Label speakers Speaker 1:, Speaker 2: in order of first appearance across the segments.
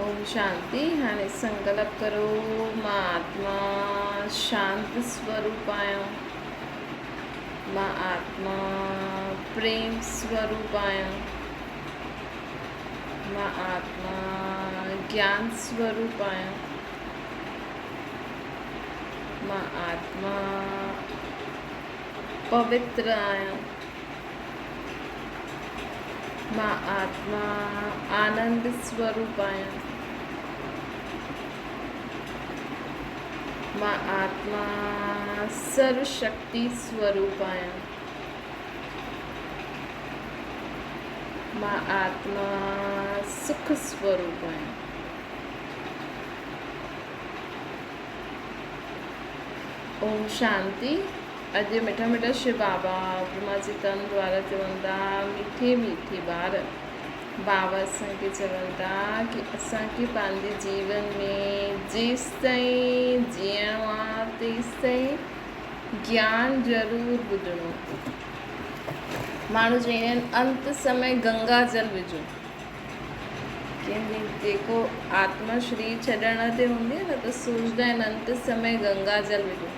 Speaker 1: ओम शांति। हाणे संकल्प करो, मां आत्मा शांत स्वरूप आहियां। मां आत्मा प्रेम स्वरूप आहियां। मां आत्मा ज्ञान स्वरूप आहियां। मां आत्मा पवित्र आहियां। मां आत्मा आनंद स्वरूप आहियां। मां आत्मा सर्वशक्ति स्वरूप आहियां। मां आत्मा सुख स्वरूप आहियां। ओम शांति। अॼु मिठा मिठा शिव बाबा ब्रह्मा जी तन द्वारा चवनि था, मीठे मीठे ॿार बाबा असांखे चवनि था कि असांखे पंहिंजे जीवन में जेसि ताईं जीअणो आहे तेसि ताईं ज्ञान ज़रूरु ॿुधणो। माण्हू चवंदा आहिनि अंत समय गंगा जल विझो। कंहिंजी जेको आत्मा शरीर छॾण ते हूंदी आहे न, त सोचंदा आहिनि अंत समय गंगा जल विझो,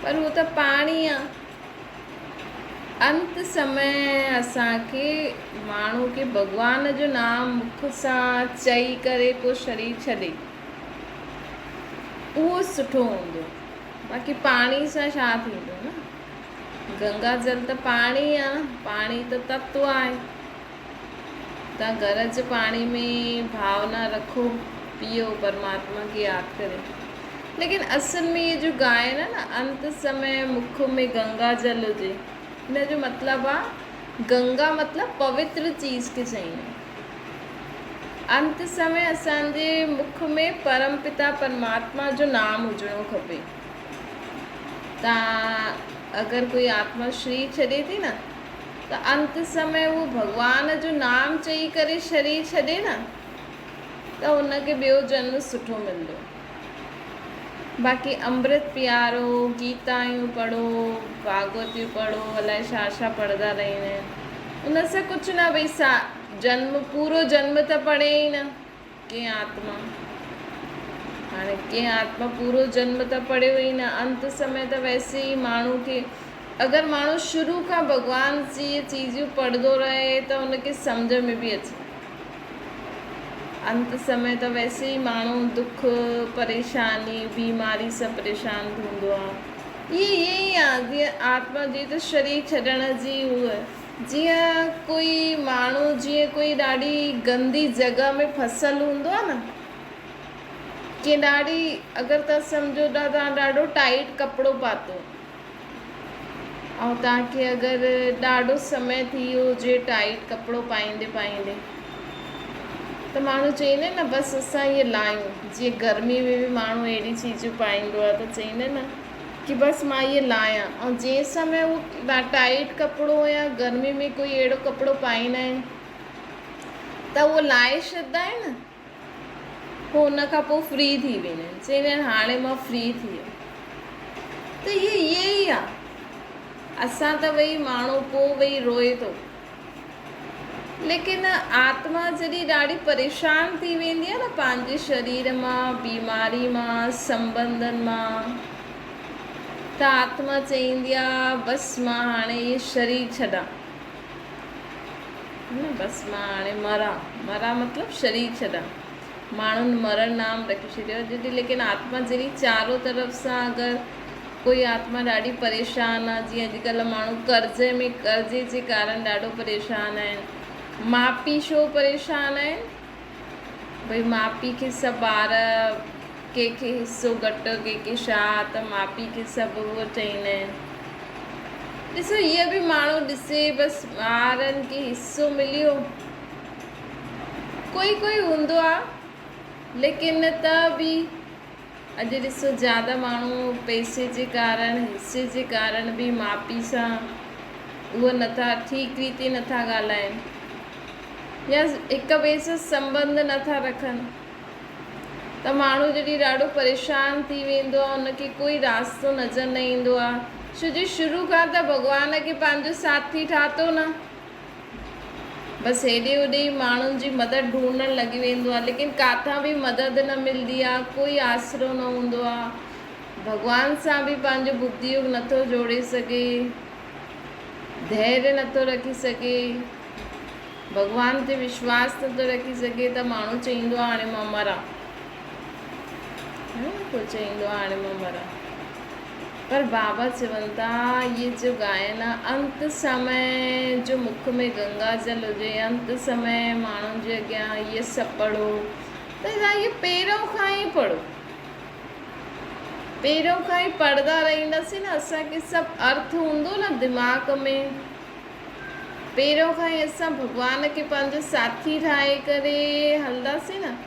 Speaker 1: पर उहो त पाणी आहे। अंत समय असांखे माण्हू खे भॻवान जो नाम मुख सां चई करे पोइ शरीर छॾे, उहो सुठो हूंदो। बाक़ी पाणी सां छा थींदो न। गंगा जल त पाणी आहे, पाणी त तत्व आहे। तव्हां घर जे पाणी में भावना रखो, पीओ, परमात्मा खे यादि करे। लेकिन असल में ये जो गायन है ना, अंत समय मुख में गंगा जल हुजे, इन जो मतिलबु आहे गंगा मतिलबु पवित्र चीज़ खे चईंदा। अंत समय असांजे मुख में परमपिता परमात्मा जो नाम हुजणो खपे। तव्हां अगरि कोई आत्मा शरीर छॾे थी न, त अंत समय उहो भॻवान जो नाम चई करे शरीर छॾे न, त हुनखे ॿियो जन्म सुठो मिलंदो। बाक़ी अमृत पियारो, गीतायूं पढ़ो, भागवतियूं पढ़ो, अलाए छा छा पढ़ंदा रहंदा आहिनि, उन सां कुझु न। भई जन्म पूरो जन्म त पढ़े ई न कंहिं आत्मा। हाणे कंहिं आत्मा पूरो जन्म त पढ़ियो ई न। अंत समय त वैसे ई माण्हू खे, अगरि माण्हू शुरू खां भॻवान जी चीज़ूं पढ़ंदो रहे त उनखे सम्झ में बि अचे। अंत समय त वैसे ई माण्हू दुख, परेशानी, बीमारी सां परेशान हूंदो आहे। इहे ई आहे जीअं आत्मा जी त शरीर छॾण जी उहा। जीअं कोई माण्हू, जीअं कोई ॾाढी गंदी जॻह में फसियलु हूंदो आहे न, कि ॾाढी, अगरि तव्हां सम्झो था तव्हां ॾाढो टाइट कपिड़ो पातो ऐं तव्हांखे अगरि ॾाढो समय थी वियो हुजे टाइट कपिड़ो पाईंदे पाईंदे, त माण्हू चवंदा आहिनि न बसि असां इहे लाहियूं। जीअं गर्मी में बि माण्हू अहिड़ी चीजूं पाईंदो आहे त चवंदा आहिनि न कि बसि मां इहे लाहियां। ऐं जंहिं समय उहो टाइट कपिड़ो या गर्मी में कोई अहिड़ो कपिड़ो पाईंदा आहिनि त उहो लाहे छॾंदा आहिनि, पोइ हुन खां पोइ फ्री थी वेंदा आहिनि। चवंदा आहिनि हाणे मां फ्री थी वियो। त इहे ई आहे। असां त वही माण्हू पोइ वही रोए थो, लेकिन आत्मा जॾहिं ॾाढी परेशान थी वेंदी आहे न पंहिंजे शरीर मां, बीमारी मां, संबंधनि मां, त आत्मा चवंदी आहे बसि मां हाणे इहे शरीर छॾां, बसि मां हाणे मरां मतिलबु शरीर छॾां। माण्हुनि मरण नाम रखी छॾियो जॾहिं। लेकिन आत्मा जॾहिं चारों तरफ़ सां, अगरि कोई आत्मा ॾाढी परेशान आहे, जीअं अॼुकल्ह माण्हू कर्ज़े जे कारण ॾाढो परेशान आहिनि। माउ पीउ छो परेशान आहिनि? भई माउ पीउ खे सभु ॿार, कंहिंखे हिसो घटि, कंहिंखे छा, त माउ पीउ खे सभु उहो चवंदा आहिनि। ॾिसो इहे बि माण्हू ॾिसे, बसि ॿारनि खे हिसो मिलियो, कोई हूंदो आहे। लेकिन त बि अॼु ॾिसो ज़्यादा माण्हू पैसे जे कारण, हिसे जे कारण बि माउ पीउ सां उहो नथा, ठीक रीति नथा ॻाल्हाइनि, या हिक ॿिए सां संबंध नथा रखनि। त माण्हू जॾहिं ॾाढो परेशान थी वेंदो आहे, हुनखे कोई रास्तो नज़र न ईंदो आहे। छो जो शुरू खां त भॻवान खे पंहिंजो साथी ठातो न। बसि हेॾे होॾे ई माण्हुनि जी मदद ढूंढणु लॻी वेंदो आहे, लेकिन किथां बि मदद न मिलंदी आहे, कोई आसरो न हूंदो आहे। भॻवान सां बि पंहिंजो बुद्धि योग नथो जोड़े सघे, धैर्य नथो रखी सघे, भॻवान ते विश्वास नथो रखी सघे, त माण्हू चईंदो आहे हाणे मां मरां, कोई चईंदो आहे हाणे मां मरां। पर बाबा चवनि था ये जो गायन आहे, अंत समय जो मुख में गंगा जल हुजे, अंत समय माण्हुनि जे अॻियां इहे सभु पढ़ो, त इहे पहिरियों खां ई पढ़ो, पहिरियों खां ई पढ़ंदा रहंदासीं न, असांखे सभु अर्थ हूंदो न दिमाग़ में, पहिरियों खां ई असां भॻवान खे पंहिंजो साथी ठाहे करे हलंदासीं न,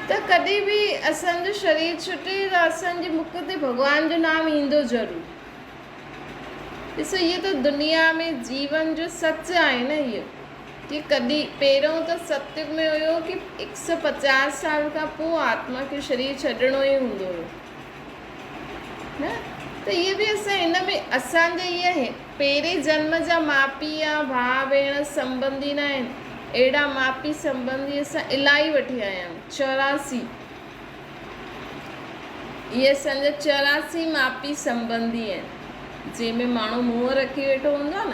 Speaker 1: त कॾहिं बि असांजो शरीर छुटे त असांजे मुख ते भॻवान जो नाम ईंदो ज़रूरु। ॾिसो इहो त दुनिया में जीवन जो सच आहे न, इहो कि कॾहिं पहिरियों त सत्युग में हुयो कि 150 साल खां पोइ आत्मा खे शरीर छॾिणो ई हूंदो हुयो न, त इहे बि असां हिन में असांजे इहे पहिरें जन्म जा माउ पीउ या भाउ भेण संबंधी न आहिनि, अहिड़ा माउ पीउ संबंधी असां इलाही वठी आया आहियूं, 84 इहे असांजा 84 माउ पीउ संबंधी आहिनि, जंहिंमें माण्हू मुंहुं रखी वेठो हूंदो आहे न।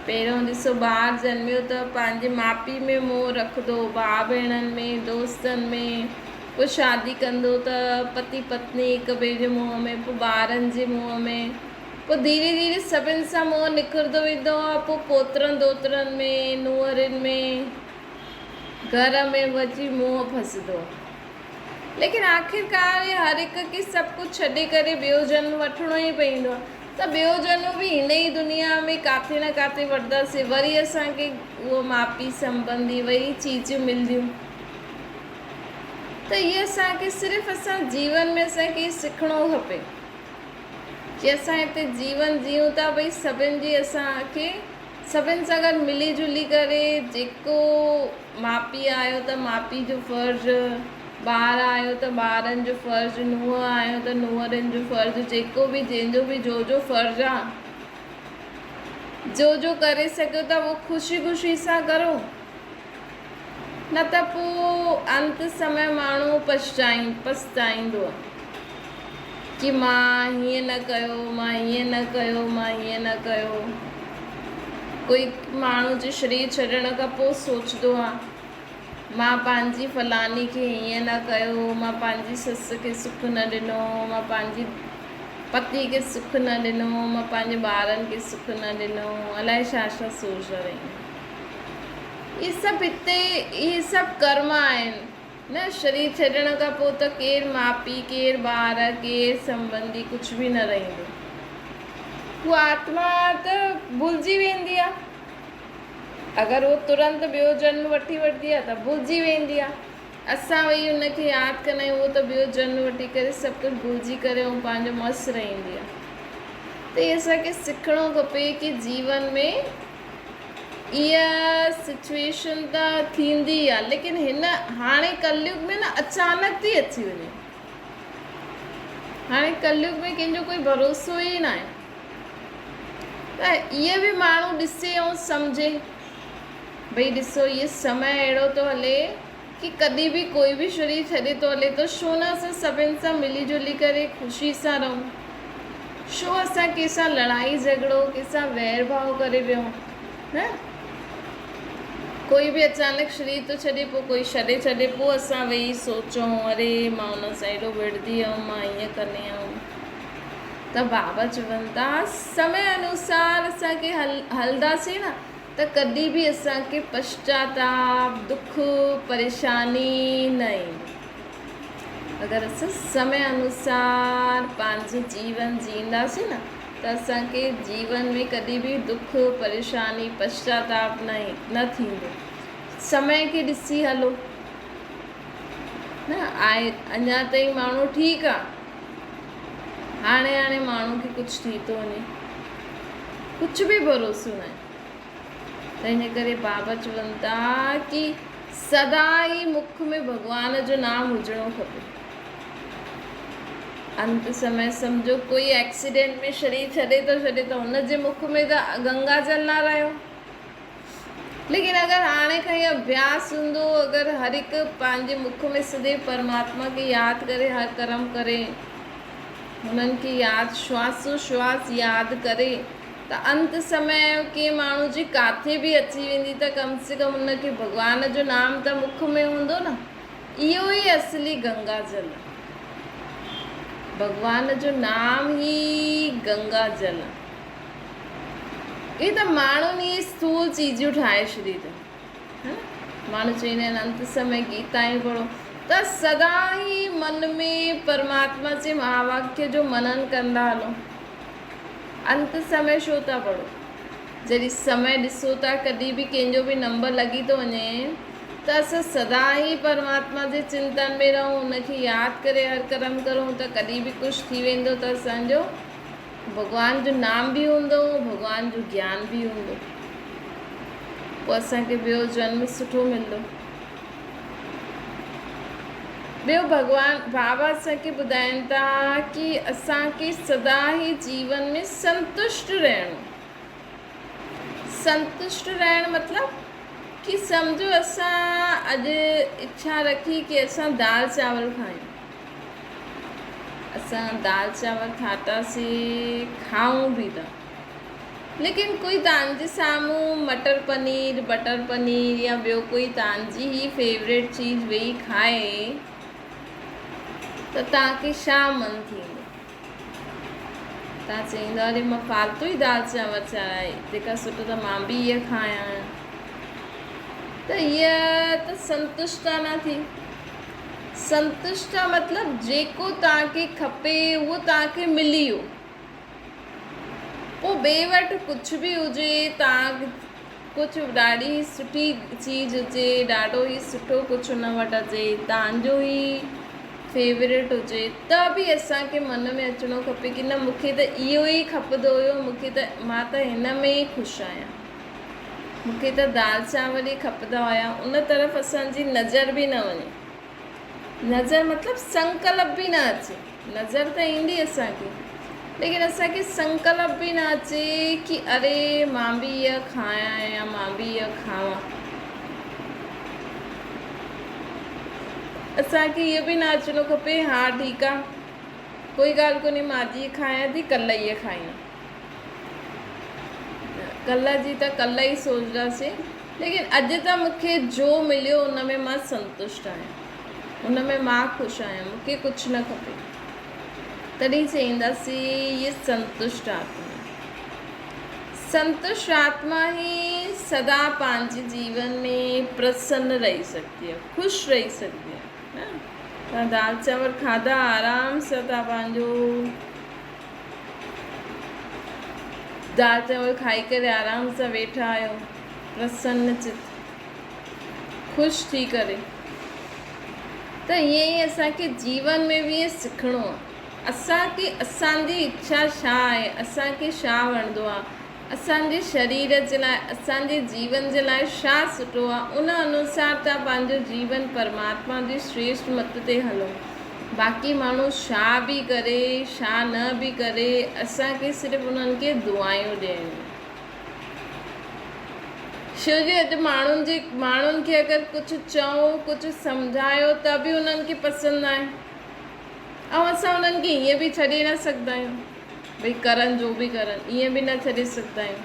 Speaker 1: पहिरियों ॾिसो ॿारु ॼमियो त पंहिंजे माउ पीउ में मोह रखंदो, भाउ भेणनि में, दोस्तनि में, पोइ शादी कंदो त पति पत्नी हिक ॿिए जे मुंहं में, पोइ ॿारनि जे मुंहं में, पोइ धीरे धीरे सभिनि सां मोह निकिरंदो वेंदो आहे, पोइ पोतरनि दोतरनि में, नुंहरुनि में, घर में वठी मोह फसंदो आहे। लेकिन आख़िरकार हर हिक खे सभु कुझु छॾे करे ॿियो जन्म वठिणो ई पवंदो आहे, त ॿियो जन्म बि हिन ई दुनिया में किथे न किथे वठंदासीं, वरी असांखे उहो माउ पीउ संबंधी वरी चीज़ूं मिलंदियूं। त इहे असांखे सिर्फ़ु असां जीवन में असांखे सिखणो खपे कि असां हिते जीवन जियूं था, भई सभिनि जी असांखे सभिनि सां गॾु मिली जुली करे, जेको माउ पीउ आहियो त माउ पीउ जो फ़र्ज़ु, ॿार आहियो त ॿारनि जो फ़र्ज़ु, नुंहुं आहियो त नुंहरनि जो फ़र्ज़ु, जेको बि जंहिंजो बि जो फ़र्ज़ु आहे, जो करे सघो था उहो ख़ुशी ख़ुशी सां करो, न त पोइ अंत समय माण्हू पछताईंदो आहे कि मां हीअं न कयो, मां हीअं न कयो, मां हीअं न कयो। कोई माण्हू जो शरीर छॾण खां पोइ सोचंदो आहे मां पंहिंजी फलानी खे हीअं न कयो, मां पंहिंजी ससु खे सुखु न ॾिनो, मां पंहिंजी पति खे सुखु न ॾिनो, मां पंहिंजे ॿारनि खे सुखु न ॾिनो, अलाए छा छा सोचंदा रहियूं। इहे सभु हिते इहे सभु कर्म आहिनि न। शरीर छॾण खां पोइ त केरु माउ पीउ, केरु ॿार, केरु संबंधी कुझु बि न रहंदो, उहा आत्मा त भुलिजी वेंदी आहे। अगरि उहो तुरंत ॿियो जन्म वठी वठंदी आहे त भुलिजी वेंदी आहे। असां वही उनखे यादि कंदा आहियूं, उहो त ॿियो जन्म वठी करे सभु कुझु भुलिजी करे ऐं पंहिंजो मस्तु रहंदी आहे। त इहे असांखे सिखणो खपे कि जीवन में इहा सिचुएशन त थींदी आहे, लेकिन हिन हाणे कलयुग में न अचानक थी अची वञे। हाणे कलयुग में कंहिंजो कोई भरोसो ई न आहे, त इहे बि माण्हू ॾिसे ऐं सम्झे भई ॾिसो इहो समय अहिड़ो थो हले कि कॾहिं बि कोई बि शरीर छॾे थो हले, त छो न असां सभिनि सां मिली जुली करे ख़ुशी सां रहूं, छो असां कंहिंसां लड़ाई झगड़ो, कंहिंसां वैर भाव करे वियूं न। कोई बि अचानक शरीर थो छॾे, पोइ कोई छॾे पोइ असां वेही सोचूं अरे मां हुन सां एॾो विढ़ंदी हुअमि, मां ईअं कंदी हुअमि। त बाबा चवनि था समय अनुसार असांखे हलंदासीं न त कॾहिं बि असांखे पश्चाताप, दुख, परेशानी न ईंदी। अगरि असां समय अनुसार पंहिंजो जीवन जींदासीं न त असांखे जीवन में कॾहिं बि दुख, परेशानी, पश्चाताप न थींदो। समय खे ॾिसी हलो न, आहे अञा ताईं माण्हू ठीकु आहे, हाणे माण्हू खे कुझु थी थो वञे, कुझु बि भरोसो न आहे। त इन करे बाबा चवनि था कि सदा ई मुख में भॻवान जो नाम हुजणो खपे। अंत समय सम्झो कोई एक्सीडेंट में शरीर छॾे थो त हुन जे मुख में त गंगा जल न रहियो, लेकिन अगर हाणे खां ई अभ्यास हूंदो, अगर हर हिकु पंहिंजे मुख में सदैव परमात्मा खे यादि करे हर कर्म करे, हुननि खे यादि श्वासो श्वास यादि करे, त अंत समय के माण्हू जी किथे बि अची वेंदी त कम से कम हुनखे भॻवान जो नाम त मुख में हूंदो न। इहो ई असली गंगा जल आहे, भॻवान जो नाम ई गंगा जल आहे। ये त माण्हुनि इहे स्थूल चीजूं ठाहे छॾी अथनि, है न। माण्हू चवंदा आहिनि अंत समय गीतायूं पढ़ो, त सदा ई मन में परमात्मा जे महावाक्य जो मनन कंदा हलो। अंत समय छो था पढ़ो? जॾहिं समय ॾिसो था कॾहिं बि कंहिंजो बि नंबर लॻी थो वञे त असां सदा ई परमात्मा जे चिंतन में रहूं, हुनखे यादि करे हर कर्म करूं, त कॾहिं बि कुझु थी वेंदो त असांजो भॻवान जो नाम बि हूंदो, भॻवान जो ज्ञान बि हूंदो, पोइ असांखे ॿियो जन्म सुठो मिलंदो। ॿियो भॻवान बाबा असांखे ॿुधाइनि था कि असांखे सदा ई जीवन में संतुष्ट रहणो। संतुष्ट रहणु मतिलबु कि सम्झो असां अॼु इच्छा रखी कि असां दाल चावल खायूं, असां दाल चावल ठातासीं, खाऊं बि था, लेकिन कोई तव्हांजे साम्हूं मटर पनीर, बटर पनीर या ॿियो कोई तव्हांजी ही फेवरेट चीज़ वेही खाए त तव्हांखे छा मन थींदो? तव्हां चईंदा अरे मां फालतू ई दाल चांवर चाढ़ाई, तंहिंखां सुठो त मां बि इहा खायां। त इहा त संतुष्टा न थी। संतुष्टा मतिलबु जेको तव्हांखे खपे उहो तव्हांखे मिली वियो, पोइ ॿिए वटि कुझु बि हुजे, तव्हां कुझु ॾाढी सुठी चीज़ हुजे, ॾाढो ई सुठो कुझु हुन वटि अचे, तव्हांजो ई फेवरेट हुजे, त बि असांखे मन में अचिणो खपे कि न मूंखे त इहो ई खपंदो हुयो, मूंखे त मां त हिन में ई ख़ुशि आहियां, मूंखे त दाल चांवर ई खपंदा हुया। उन तरफ़ असांजी नज़र बि न वञे, नज़र मतिलबु संकल्प बि न अचे। नज़र त ईंदी असांखे, लेकिन असांखे संकल्प बि न अचे कि अरे मां बि इहा खायां या मां बि इहा खावां। असांखे इहो बि न अचिणो खपे हा ठीकु आहे कोई ॻाल्हि कोन्हे, मां अॼु खायां थी, कल्ह इहा खाईं, कल्ह जी त कल्ह ई सोचंदासीं, लेकिन अॼु त मूंखे जो मिलियो उन में मां संतुष्ट आहियां, उन में मां ख़ुशि आहियां, मूंखे कुझु न खपे। तॾहिं चईंदासीं ये संतुष्ट आत्मा। संतुष्ट आत्मा ही सदा पंहिंजे जीवन में प्रसन्न रही सकती है, ख़ुशि रही सकती है। तव्हां दाल चांवर खाधा, आराम सां तव्हां पंहिंजो दाल चांवर खाई करे आराम सां वेठा आहियो, प्रसन्न चित, ख़ुशि थी करे। त ईअं ई असांखे जीवन में बि इहे सिखणो आहे। असांखे असांजी इच्छा छा आहे, असांखे छा वणंदो आहे, असांजे शरीर जे लाइ, असांजे जीवन जे लाइ छा सुठो आहे, उन अनुसार तव्हां पंहिंजो जीवन परमात्मा जे श्रेष्ठ मत ते हलो। बाक़ी माण्हू छा बि करे छा न बि करे, असांखे सिर्फ़ु उन्हनि खे दुआयूं ॾियणियूं। छो जो अॼु माण्हुनि खे अगरि कुझु चओ, कुझु सम्झायो त बि उन्हनि खे पसंदि न आहे, ऐं असां उन्हनि खे ईअं बि छॾे न सघंदा आहियूं भई करनि जो बि करनि, ईअं बि न छॾे सघंदा आहियूं,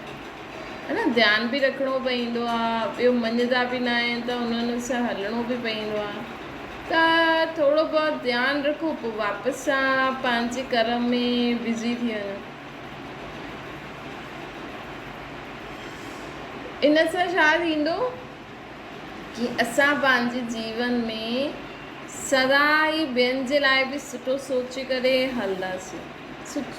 Speaker 1: है न। ध्यानु बि रखिणो पवंदो आहे, ॿियो मञदा बि न आहिनि त उन्हनि सां हलणो बि पवंदो आहे। त थोरो बहुत ध्यानु रखो, पोइ वापसि सां पंहिंजे कर्म में बिज़ी थी वञो। इन सां छा थींदो कि असां पंहिंजे जीवन में सदा ई ॿियनि जे लाइ बि सुठो सोचे करे हलंदासीं,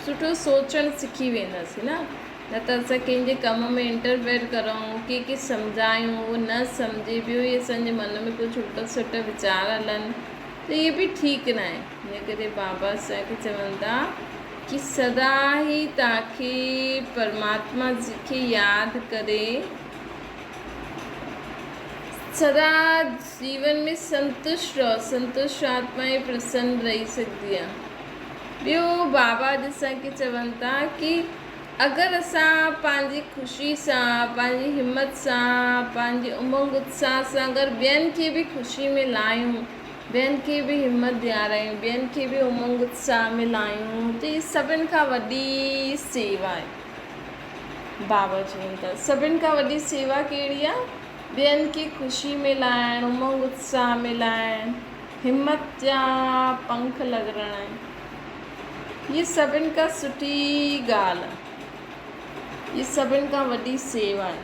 Speaker 1: सुठो सोचणु सिखी वेंदासीं न त असां कंहिंजे कम में इंटरफेयर करूं, कंहिंखे सम्झायूं, उहो न सम्झे, ॿियो ई असांजे मन में कुझु उल्टा सुल्टा वीचार हलनि, त इहे बि ठीकु न आहे। इन करे बाबा असांखे चवनि था कि सदा ई तव्हांखे परमात्मा खे यादि करे सदा जीवन में संतुष्ट रहो। संतुष्ट आत्मा ई प्रसन्न रही सघंदी आहे। ॿियो बाबा असांखे चवनि था कि अगरि असां पंहिंजी ख़ुशी सां, पंहिंजी हिमत सां, पंहिंजे उमंग उत्साह सां अगरि ॿियनि खे बि ख़ुशी में लाहियूं, ॿियनि खे बि हिमत ॾियारायूं, ॿियनि खे बि उमंग उत्साह में लाहियूं, त इहा सभिनि खां वॾी सेवा आहे। बाबा चवनि था सभिनि खां वॾी सेवा कहिड़ी आहे? ॿियनि खे ख़ुशी में लाहिणु, उमंग उत्साह में लाहिणु, हिमत जा पंख लॻाइणा आहिनि। इहा सभिनि खां सुठी ॻाल्हि आहे, इहा सभिनि खां वॾी सेवा आहे।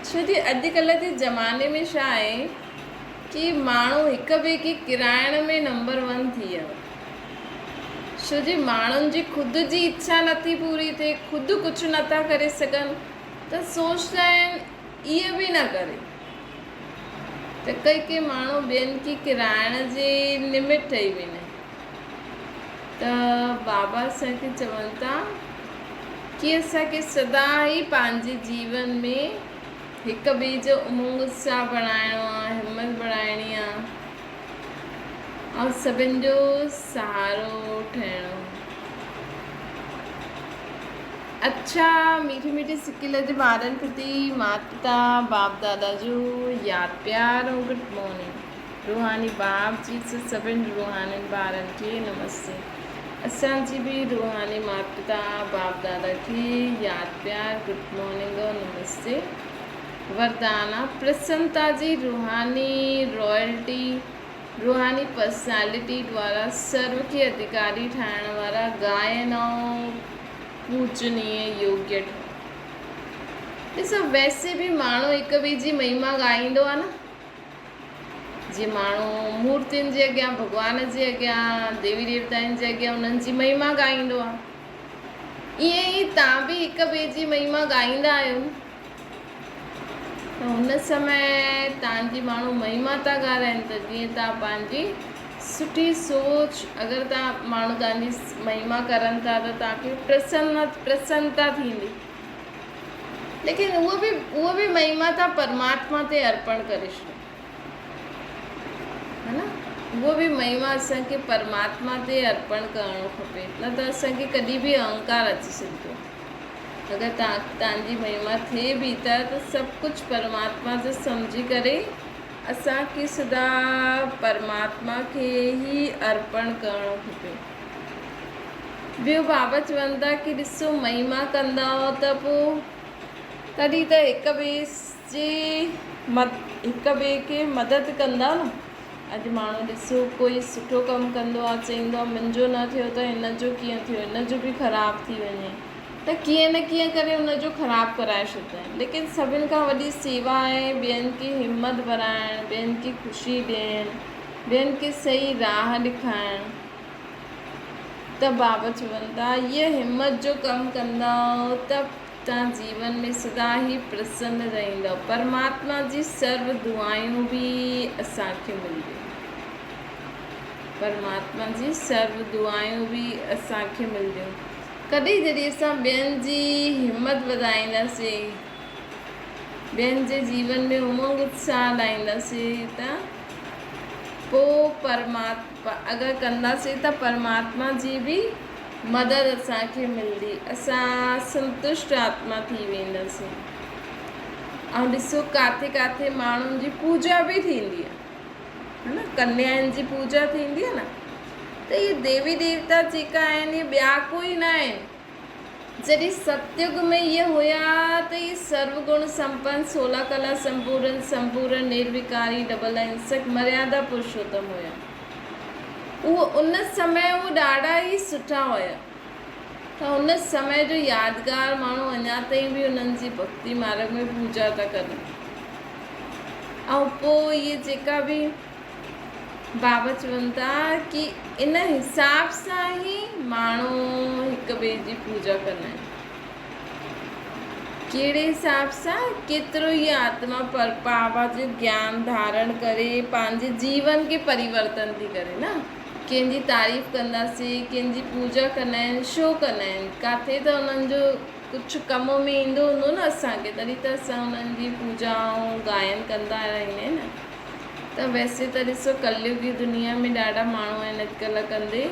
Speaker 1: छो जी अॼुकल्ह जे ज़माने में छा आहे कि माण्हू हिक ॿिए खे किराइण में नंबर 1 थी वियो। छो जी माण्हुनि जी ख़ुदि जी इच्छा नथी पूरी थिए, ख़ुदि कुझु नथा करे सघनि, त सोचंदा आहिनि इहे बि न करे, त कई माण्हू ॿियनि खे किराइण जे निमित ठही वेंदा आहिनि। त बाबा असांखे चवनि था कि असांखे सदा ई पंहिंजे जीवन में हिक ॿिए जो उमंग उत्साह बढ़ाइणो आहे, हिमत बढ़ाइणी आहे ऐं सभिनि जो सहारो ठहिणो। अच्छा, मीठी मीठी सिकिल जे ॿारनि प्रति माता पिता बाप दादा जो यादि प्यार ऐं गुड मॉर्निंग। रूहानी बाप जी से सभिनि रूहानी ॿारनि खे नमस्ते। असांजी बि रूहानी माता पिता बाप दादा खे यादि प्यार गुड मॉर्निंग और नमस्ते। वरदाना प्रसन्नता जी रूहानी रॉयल्टी, रूहानी पर्सनैलिटी द्वारा सर्व के अधिकारी ठाहिण वारा गायन ऐं पूजनीय योग्य ठहो। ॾिसो वैसे बि माण्हू हिक ॿिए जी महिमा ॻाईंदो आहे न, जीअं माण्हू मूर्तियुनि जे अॻियां, भॻवान जे अॻियां, देवी देवताउनि जे अॻियां उन्हनि जी महिमा ॻाईंदो आहे, ईअं ई तव्हां बि हिक ॿिए जी महिमा ॻाईंदा आहियो। त हुन समय तव्हांजी माण्हू महिमा था ॻाल्हाइनि, त जीअं तव्हां पंहिंजी सुठी सोच, अगरि तव्हां माण्हू तव्हांजी महिमा करनि था त तव्हांखे प्रसन्नता थींदी। लेकिन उहा बि महिमा तव्हां परमात्मा ते अर्पण करे छॾियो, है न। उहा बि महिमा असांखे परमात्मा ते अर्पण करणो खपे, न त असांखे कॾहिं बि अहंकार अची सघंदो। अगरि तव्हांजी महिमा थिए बि त सभु कुझु परमात्मा जो सम्झी करे असांखे सदा परमात्मा खे ई अर्पण करणो खपे। ॿियो बाबा चवनि था कि ॾिसो महिमा कंदा त पोइ तॾहिं त हिक ॿिए खे मदद कंदा न। अॼु माण्हू ॾिसो कोई सुठो कमु कंदो आहे, चवंदो आहे मुंहिंजो न थियो त हिन जो कीअं थियो, हिन जो बि ख़राबु थी वञे, त कीअं न कीअं करे हुनजो ख़राबु कराए छॾींदा आहिनि। लेकिन सभिनि खां वॾी सेवा आहे ॿियनि खे हिमत बढ़ाइणु, ॿियनि खे ख़ुशी ॾियणु, ॿियनि खे सही राह ॾेखारणु। त बाबा चवनि था इहा हिमत जो कमु कंदा त तव्हां जीवन में सदा ई प्रसन्न रहंदव। परमात्मा जी सर्व दुआयूं बि असांखे मिलंदियूं, परमात्मा जी सर्व दुआयूं बि असांखे मिलंदियूं। कॾहिं जॾहिं असां ॿियनि जी हिमत वधाईंदासीं, ॿियनि जे जीवन में उमंग उत्साह लाईंदासीं, त पोइ परमात्मा अगरि कंदासीं त परमात्मा जी बि मदद असांखे मिलंदी, असां संतुष्ट आत्मा थी वेंदासीं। ऐं ॾिसो किथे किथे माण्हुनि जी पूजा बि थींदी आहे, है न, कन्याउनि जी पूजा थींदी आहे न। त इहे देवी देवता जेका आहिनि इहे ॿिया कोई न आहिनि। जॾहिं सतयुग में इहे हुया त इहे सर्वगुण संपन्न, 16 कला संपूर्ण निर्विकारी डबल अहिंसक मर्यादा पुरुषोत्तम हुया। उहो उन समय उहो ॾाढा ई सुठा हुया। त हुन समय जो यादगार माण्हू अञा ताईं बि उन्हनि जी भक्ति मार्ग में पूजा था कनि। ऐं पोइ इहे जेका बि बाबा चवनि था कि इन हिसाब सां ई माण्हू हिक ॿिए जी पूजा कंदा आहिनि। कहिड़े हिसाब सां? केतिरो ई आत्मा पर बाबा जो ज्ञान धारण करे पंहिंजे जीवन खे परिवर्तन थी करे न। कंहिंजी तारीफ़ कंदासीं, कंहिंजी पूजा कंदा आहिनि, छो कंदा आहिनि? किथे त उन्हनि जो कुझु कम में ईंदो हूंदो न असांखे, तॾहिं त असां उन्हनि जी पूजा ऐं गायन कंदा रहंदा आहियूं न। त वैसे त ॾिसो कलयुग जी दुनिया में ॾाढा माण्हू आहिनि अॼुकल्ह कंदे,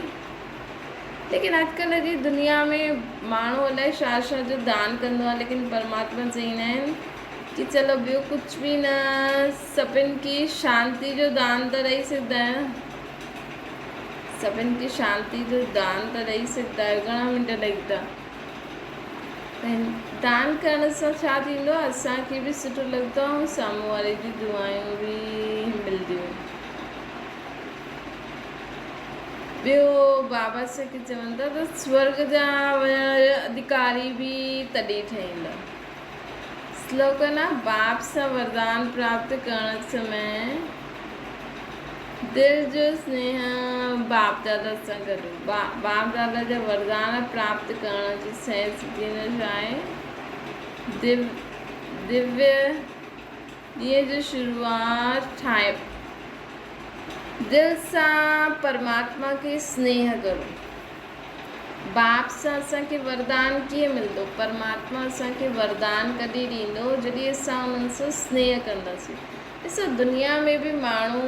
Speaker 1: लेकिन अॼुकल्ह जी दुनिया में माण्हू अलाए छा छा जो दान कंदो आहे, लेकिन परमात्मा चईंदा आहिनि कि चलो ॿियो कुझु बि न, सभिनि खे शांति जो दान त ॾेई सघंदा आहियो, सभिनि खे शांति जो दान त ॾेई सघंदा आहियो। घणा मिंट लॻंदा? दान करण सां छा थींदो आहे, असांखे बि सुठो लॻंदो आहे ऐं साम्हूं वारे जी दुआयूं बि मिलंदियूं। ॿियो बाबा असांखे चवनि था त स्वर्ग जा अधिकारी बि तॾहिं ठहींदा। श्लोक न, बाप सां वरदान प्राप्त करण समय दिल जो स्नेह बाप दादा सां गॾु, बाप दादा जा वरदान प्राप्त करण जी सहज आहे। दिव्य ॾींहं जो शुरूआत ठाहे दिल सां परमात्मा खे स्नेह करो। बाप सां असांखे वरदान कीअं मिलंदो? परमात्मा असांखे वरदान कॾहिं ॾींदो? जॾहिं असां उन्हनि सां स्नेह कंदासीं। ॾिसो, दुनिया में बि माण्हू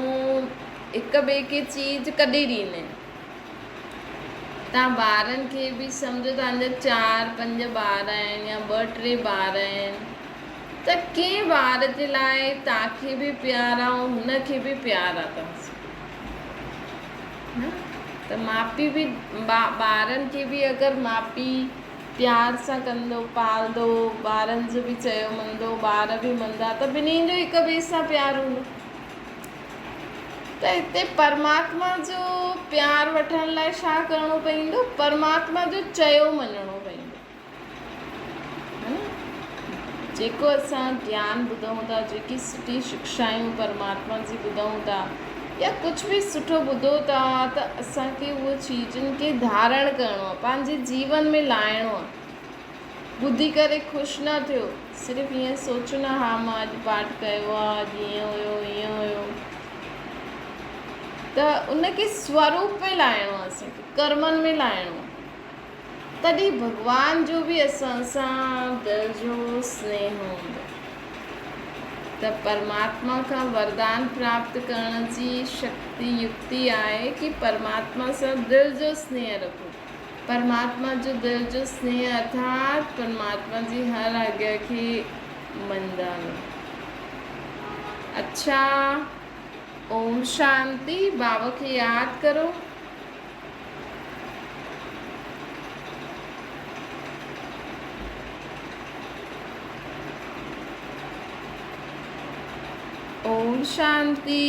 Speaker 1: हिक ॿिए खे चीज कॾहिं ॾींदा आहिनि। तव्हां ॿारनि खे बि सम्झो, तव्हांजा 4-5 ॿार आहिनि या 2-3 ॿार आहिनि, त कंहिं ॿार जे लाइ तव्हांखे बि प्यार आहे ऐं हुनखे बि प्यार आहे तव्हांसां, त माउ पीउ बि ॿारनि खे बि अगरि माउ पीउ प्यार सां कंदो, पालंदो, ॿारनि जो बि चयो मञंदो, ॿार बि मञंदा, त ॿिन्हिनि जो हिक ॿिए सां प्यार हूंदो। त हिते परमात्मा जो प्यार वठण लाइ छा करिणो पवंदो? परमात्मा जो चयो मञिणो पवंदो, है न? जेको असां ज्ञान ॿुधूं था, जेकी सुठी शिक्षायूं परमात्मा जी ॿुधूं था, या कुझु बि सुठो ॿुधो था, त असांखे उहो चीजुनि खे धारण करिणो आहे, पंहिंजे जीवन में लाइणो आहे। ॿुधी करे ख़ुशि न थियो, सिर्फ़ु ईअं सोचो न हा मां अॼु पाठ कयो आहे, अॼु ईअं हुयो ईअं हुयो, त उनखे स्वरूप में लाइणो आहे, असांखे कर्मनि में लाइणो आहे। तॾहिं भॻवान जो बि असां सां दिलि जो स्नेह हूंदो। त परमात्मा खां वरदान प्राप्त करण जी शक्ति युक्ति आहे कि परमात्मा सां दिलि जो स्नेह रखो। परमात्मा जो दिलि जो स्नेह अर्थात परमात्मा जी हर आज्ञा खे मञंदा। अच्छा, ओम शांति। बाबा खे यादि करो। ओम शांति।